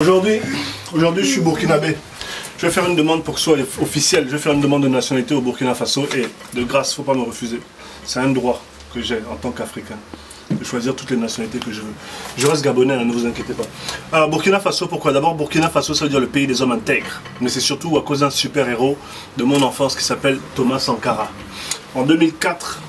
Aujourd'hui, je suis burkinabé. Je vais faire une demande pour que ce soit officiel. Je vais faire une demande de nationalité au Burkina Faso et de grâce, il ne faut pas me refuser. C'est un droit que j'ai en tant qu'Africain de choisir toutes les nationalités que je veux. Je reste gabonais, hein, ne vous inquiétez pas. Alors, Burkina Faso, pourquoi? D'abord, Burkina Faso, ça veut dire le pays des hommes intègres. Mais c'est surtout à cause d'un super-héros de mon enfance qui s'appelle Thomas Sankara. En 2004,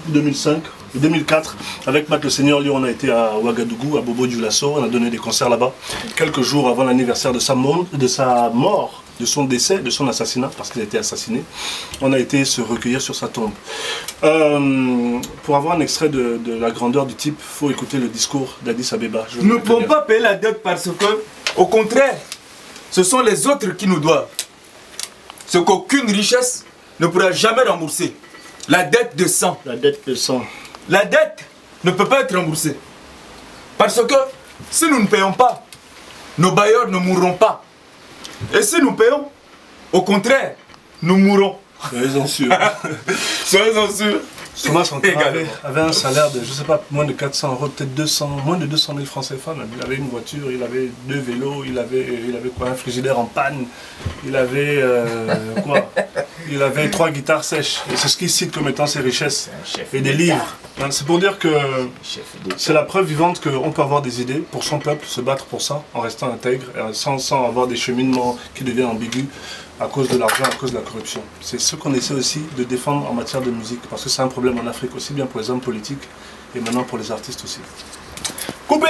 avec Matt le Seigneur Lion, on a été à Ouagadougou, à Bobo Dioulasso, on a donné des concerts là-bas. Quelques jours avant l'anniversaire de sa mort, de son décès, de son assassinat, parce qu'il a été assassiné, on a été se recueillir sur sa tombe. Pour avoir un extrait de la grandeur du type, il faut écouter le discours d'Addis Abeba. Nous ne pouvons pas payer la dette parce que, au contraire, ce sont les autres qui nous doivent. Ce qu'aucune richesse ne pourra jamais rembourser. La dette de sang. La dette de sang. La dette ne peut pas être remboursée. Parce que si nous ne payons pas, nos bailleurs ne mourront pas. Et si nous payons, au contraire, nous mourrons. Soyez-en sûrs. Soyez-en sûrs. Thomas Sankara avait un salaire de, je ne sais pas, moins de 400 €, peut-être 200, moins de 200 000 francs CFA même. Il avait une voiture, il avait 2 vélos, il avait quoi, un frigidaire en panne, il avait quoi? Il avait 3 guitares sèches. Et c'est ce qu'il cite comme étant ses richesses. Et des livres. C'est pour dire que c'est la preuve vivante qu'on peut avoir des idées pour son peuple, se battre pour ça, en restant intègre, sans avoir des cheminements qui deviennent ambigus à cause de l'argent, à cause de la corruption. C'est ce qu'on essaie aussi de défendre en matière de musique, parce que c'est un problème en Afrique, aussi bien pour les hommes politiques et maintenant pour les artistes aussi. Coupé!